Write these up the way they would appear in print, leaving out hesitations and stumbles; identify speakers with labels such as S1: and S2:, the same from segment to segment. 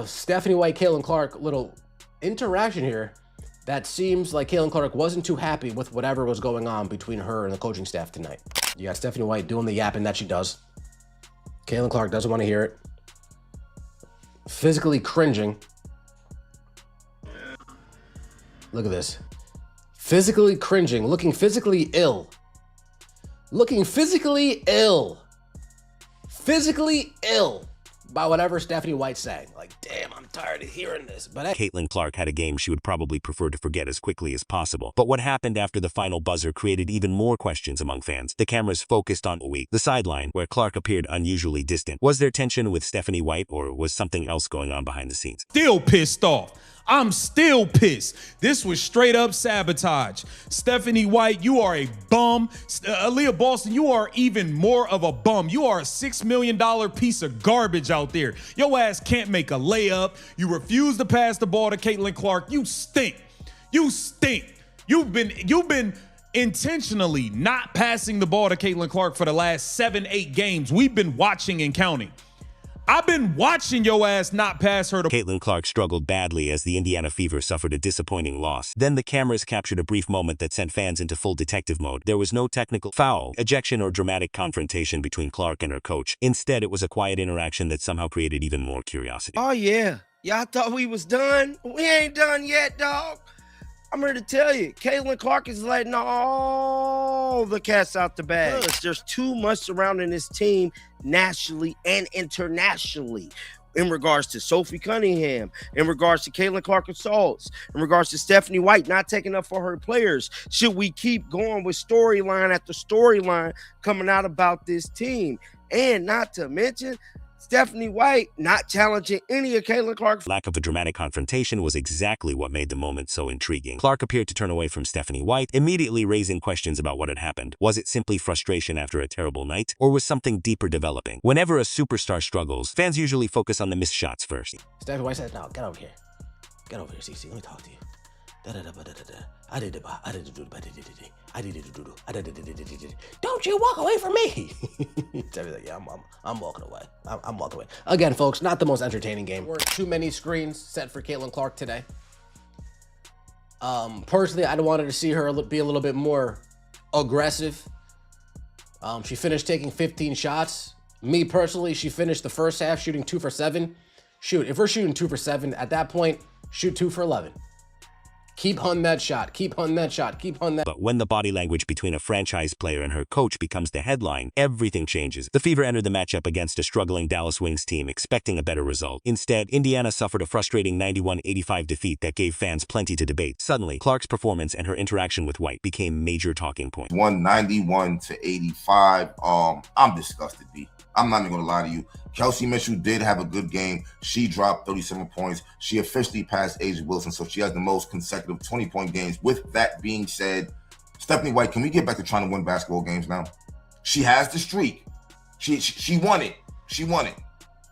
S1: Stephanie White, Caitlin Clark, little interaction here that seems like Caitlin Clark wasn't too happy with whatever was going on between her and the coaching staff tonight. You got Stephanie White doing the yapping that she does. Caitlin Clark doesn't want to hear it. Physically cringing. Look at this. Physically cringing, looking physically ill. Looking physically ill. Physically ill by whatever Stephanie White's saying. Like, damn, I'm tired of hearing this. But
S2: Caitlin Clark had a game she would probably prefer to forget as quickly as possible. But what happened after the final buzzer created even more questions among fans. The cameras focused on the sideline, where Clark appeared unusually distant. Was there tension with Stephanie White, or was something else going on behind the scenes?
S3: Still pissed off. I'm still pissed. This was straight up sabotage. Stephanie White, you are a bum. Aaliyah Boston, you are even more of a bum. You are a $6 million piece of garbage out there. Your ass can't make a layup. You refuse to pass the ball to Caitlin Clark. You stink. You stink. You've been intentionally not passing the ball to Caitlin Clark for the last 7-8 games. We've been watching and counting. I've been watching your ass not pass her to.
S2: Caitlin Clark struggled badly as the Indiana Fever suffered a disappointing loss. Then the cameras captured a brief moment that sent fans into full detective mode. There was no technical foul, ejection, or dramatic confrontation between Clark and her coach. Instead, it was a quiet interaction that somehow created even more curiosity.
S4: Oh, yeah. Y'all thought we was done? We ain't done yet, dog. I'm here to tell you, Caitlin Clark is letting all the cats out the bag. There's too much surrounding this team nationally and internationally in regards to Sophie Cunningham, in regards to Caitlin Clark assaults, in regards to Stephanie White not taking up for her players. Should we keep going with storyline after storyline coming out about this team? And not to mention, Stephanie White not challenging any of Caitlin Clark's.
S2: Lack of a dramatic confrontation was exactly what made the moment so intriguing. Clark appeared to turn away from Stephanie White, immediately raising questions about what had happened. Was it simply frustration after a terrible night, or was something deeper developing? Whenever a superstar struggles, fans usually focus on the missed shots first.
S1: Stephanie White says, no, get over here. Get over here, CC. Let me talk to you. Don't you walk away from me. Like, yeah, I'm walking away. I'm walking away. Again, folks, not the most entertaining game. There were too many screens set for Caitlin Clark today. Personally, I wanted to see her be a little bit more aggressive. She finished taking 15 shots. Me personally, she finished the first half shooting 2 for 7. Shoot, if we're shooting 2 for 7, at that point, shoot 2 for 11. Keep hunting that shot. Keep hunting that shot. Keep hunting that.
S2: But when the body language between a franchise player and her coach becomes the headline, everything changes. The Fever entered the matchup against a struggling Dallas Wings team, expecting a better result. Instead, Indiana suffered a frustrating 91-85 defeat that gave fans plenty to debate. Suddenly, Clark's performance and her interaction with White became major talking points.
S5: 191-85. I'm disgusted, B. I'm not even going to lie to you. Kelsey Mitchell did have a good game. She dropped 37 points. She officially passed A'ja Wilson, so she has the most consecutive 20-point games. With that being said, Stephanie White, can we get back to trying to win basketball games now? She has the streak. She won it. She won it.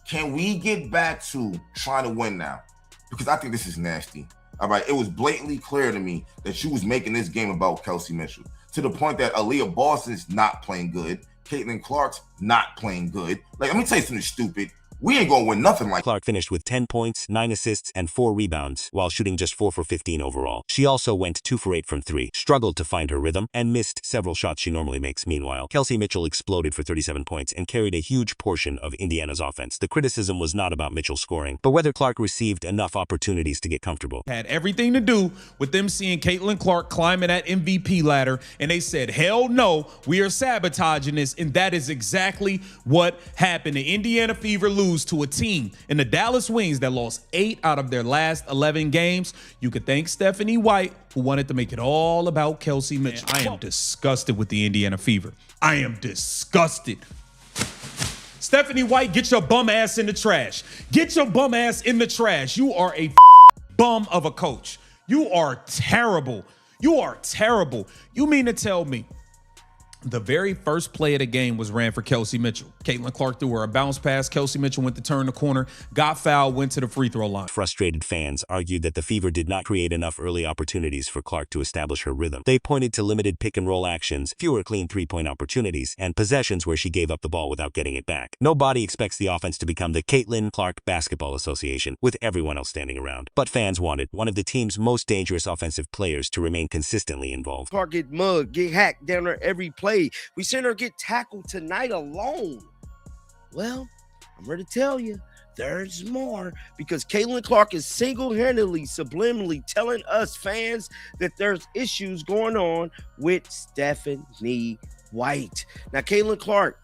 S5: Can we get back to trying to win now? Because I think this is nasty. All right, it was blatantly clear to me that she was making this game about Kelsey Mitchell, to the point that Aaliyah Boston's not playing good. Caitlin Clark's not playing good. Like, let me tell you something stupid. We ain't gonna win nothing like.
S2: Clark finished with 10 points, 9 assists, and 4 rebounds, while shooting just 4 for 15 overall. She also went 2 for 8 from 3, struggled to find her rhythm, and missed several shots she normally makes. Meanwhile, Kelsey Mitchell exploded for 37 points and carried a huge portion of Indiana's offense. The criticism was not about Mitchell scoring, but whether Clark received enough opportunities to get comfortable.
S3: Had everything to do with them seeing Caitlin Clark climbing that MVP ladder, and they said, hell no, we are sabotaging this, and that is exactly what happened. The Indiana Fever lose to a team in the Dallas Wings that lost 8 out of their last 11 games. You could thank Stephanie White, who wanted to make it all about Kelsey Mitchell. I am disgusted with the Indiana Fever. I am disgusted. Stephanie White, get your bum ass in the trash. Get your bum ass in the trash. You are a bum of a coach. You are terrible. You are terrible. You mean to tell me The very first play of the game was ran for Kelsey Mitchell. Caitlin Clark threw her a bounce pass. Kelsey Mitchell went to turn the corner, got fouled, went to the free throw line.
S2: Frustrated fans argued that the Fever did not create enough early opportunities for Clark to establish her rhythm. They pointed to limited pick-and-roll actions, fewer clean three-point opportunities, and possessions where she gave up the ball without getting it back. Nobody expects the offense to become the Caitlin Clark Basketball Association, with everyone else standing around. But fans wanted one of the team's most dangerous offensive players to remain consistently involved.
S4: Clark get mugged, get hacked down there every play. We seen her get tackled tonight alone. Well, I'm here to tell you, there's more, because Caitlin Clark is single-handedly, subliminally telling us fans that there's issues going on with Stephanie White. Now, Caitlin Clark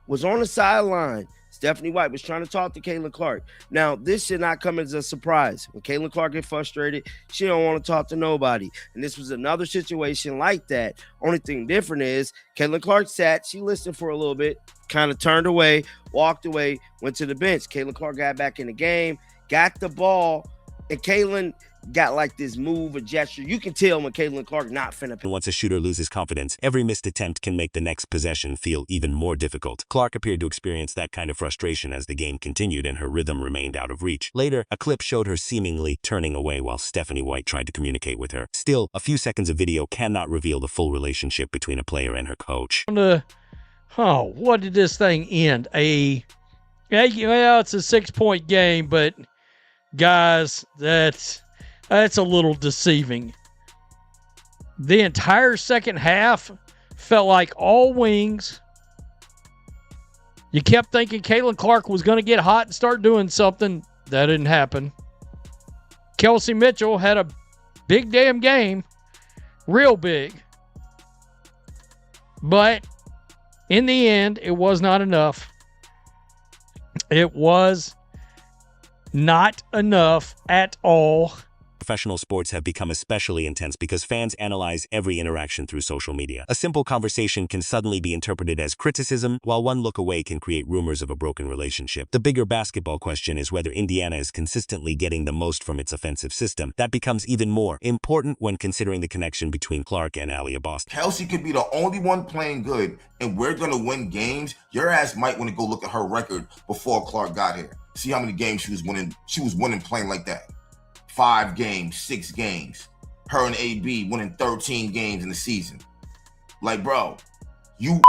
S4: was on the sideline. Stephanie White was trying to talk to Caitlin Clark. Now, this should not come as a surprise. When Caitlin Clark gets frustrated, she don't want to talk to nobody. And this was another situation like that. Only thing different is Caitlin Clark sat, she listened for a little bit, kind of turned away, walked away, went to the bench. Caitlin Clark got back in the game, got the ball, and Caitlin got like this move, a gesture. You can tell when Caitlin Clark not finna.
S2: Once a shooter loses confidence, every missed attempt can make the next possession feel even more difficult. Clark appeared to experience that kind of frustration as the game continued and her rhythm remained out of reach. Later, a clip showed her seemingly turning away while Stephanie White tried to communicate with her. Still, a few seconds of video cannot reveal the full relationship between a player and her coach.
S6: What did this thing end? It's a 6-point game, but guys, that's a little deceiving. The entire second half felt like all wings. You kept thinking Caitlin Clark was going to get hot and start doing something. That didn't happen. Kelsey Mitchell had a big damn game. Real big. But in the end, it was not enough. It was not enough at all.
S2: Professional sports have become especially intense because fans analyze every interaction through social media. A simple conversation can suddenly be interpreted as criticism, while one look away can create rumors of a broken relationship. The bigger basketball question is whether Indiana is consistently getting the most from its offensive system. That becomes even more important when considering the connection between Clark and Aliyah Boston.
S5: Kelsey could be the only one playing good, and we're going to win games. Your ass might want to go look at her record before Clark got here. See how many games she was winning. She was winning playing like that. 5 games, 6 games. Her and AB winning 13 games in the season. Like, bro, you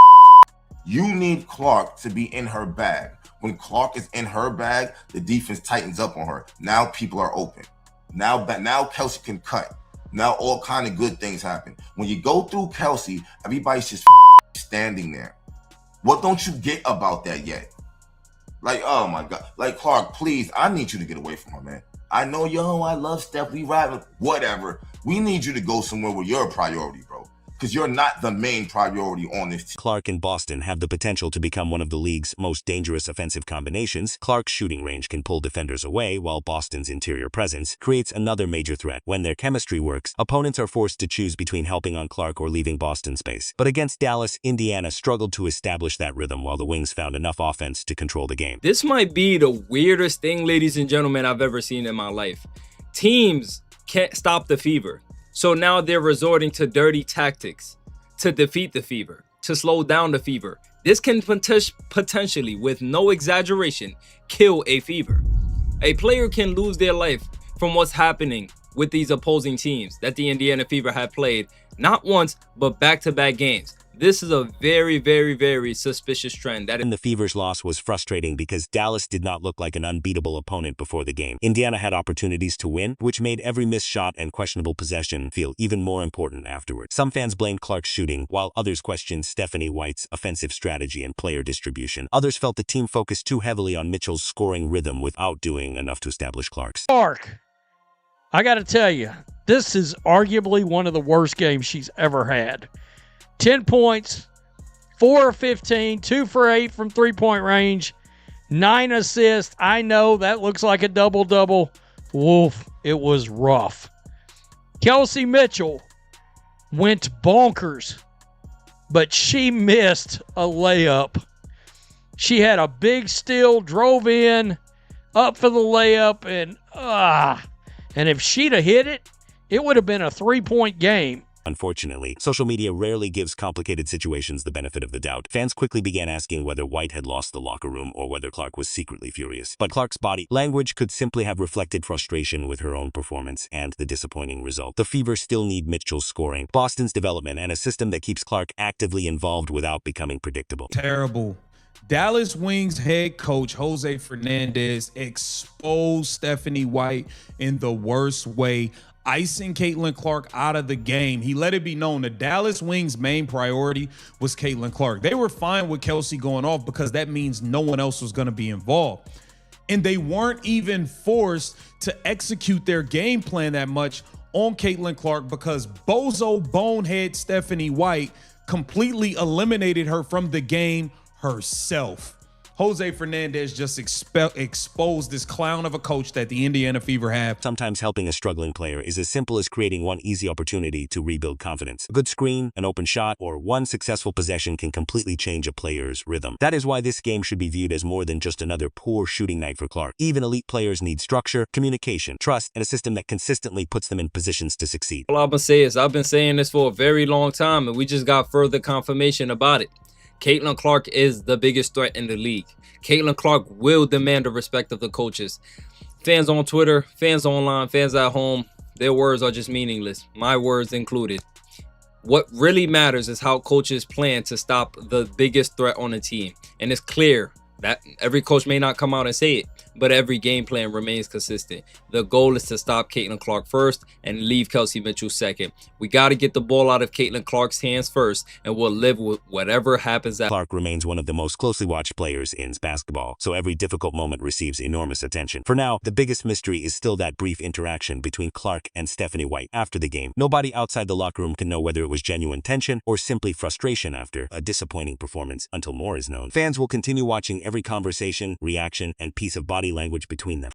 S5: need Clark to be in her bag. When Clark is in her bag, the defense tightens up on her. Now people are open. Now Kelsey can cut. Now all kind of good things happen. When you go through Kelsey, everybody's just standing there. What don't you get about that yet? Like, oh my God. Like, Clark, please, I need you to get away from her, man. I know, I love Steph. We ride, whatever. We need you to go somewhere where you're a priority, bro. Because you're not the main priority on this team.
S2: Clark and Boston have the potential to become one of the league's most dangerous offensive combinations. Clark's shooting range can pull defenders away, while Boston's interior presence creates another major threat. When their chemistry works, opponents are forced to choose between helping on Clark or leaving Boston space. But against Dallas, Indiana struggled to establish that rhythm while the Wings found enough offense to control the game.
S7: This might be the weirdest thing, ladies and gentlemen, I've ever seen in my life. Teams can't stop the Fever. So now they're resorting to dirty tactics to defeat the Fever, to slow down the Fever. This can potentially, with no exaggeration, kill a Fever. A player can lose their life from what's happening with these opposing teams that the Indiana Fever have played, not once, but back-to-back games. This is a very, very, very suspicious trend.
S2: And the Fever's loss was frustrating because Dallas did not look like an unbeatable opponent before the game. Indiana had opportunities to win, which made every missed shot and questionable possession feel even more important afterward. Some fans blamed Clark's shooting, while others questioned Stephanie White's offensive strategy and player distribution. Others felt the team focused too heavily on Mitchell's scoring rhythm without doing enough to establish Clark's.
S6: Clark, I got to tell you, this is arguably one of the worst games she's ever had. 10 points, 4 of 15, 2 for 8 from three-point range, 9 assists. I know that looks like a double-double. Woof, it was rough. Kelsey Mitchell went bonkers, but she missed a layup. She had a big steal, drove in, up for the layup, and if she'd have hit it, it would have been a 3-point game.
S2: Unfortunately, social media rarely gives complicated situations the benefit of the doubt. Fans quickly began asking whether White had lost the locker room or whether Clark was secretly furious. But Clark's body language could simply have reflected frustration with her own performance and the disappointing result. The Fever still need Mitchell's scoring, Boston's development, and a system that keeps Clark actively involved without becoming predictable.
S3: Terrible. Dallas Wings head coach Jose Fernandez exposed Stephanie White in the worst way, icing Caitlin Clark out of the game. He let it be known the Dallas Wings' main priority was Caitlin Clark. They were fine with Kelsey going off because that means no one else was going to be involved. And they weren't even forced to execute their game plan that much on Caitlin Clark because bozo bonehead Stephanie White completely eliminated her from the game herself. Jose Fernandez just exposed this clown of a coach that the Indiana Fever have.
S2: Sometimes helping a struggling player is as simple as creating one easy opportunity to rebuild confidence. A good screen, an open shot, or one successful possession can completely change a player's rhythm. That is why this game should be viewed as more than just another poor shooting night for Clark. Even elite players need structure, communication, trust, and a system that consistently puts them in positions to succeed.
S7: All I'm gonna say is I've been saying this for a very long time, and we just got further confirmation about it. Caitlin Clark is the biggest threat in the league. Caitlin Clark will demand the respect of the coaches. Fans on Twitter, fans online, fans at home, their words are just meaningless. My words included. What really matters is how coaches plan to stop the biggest threat on the team. And it's clear that every coach may not come out and say it, but every game plan remains consistent. The goal is to stop Caitlin Clark first and leave Kelsey Mitchell second. We got to get the ball out of Caitlin Clark's hands first, and we'll live with whatever happens after.
S2: Clark remains one of the most closely watched players in basketball, so every difficult moment receives enormous attention. For now, the biggest mystery is still that brief interaction between Clark and Stephanie White after the game. Nobody outside the locker room can know whether it was genuine tension or simply frustration after a disappointing performance until more is known. Fans will continue watching every conversation, reaction, and piece of body language between them.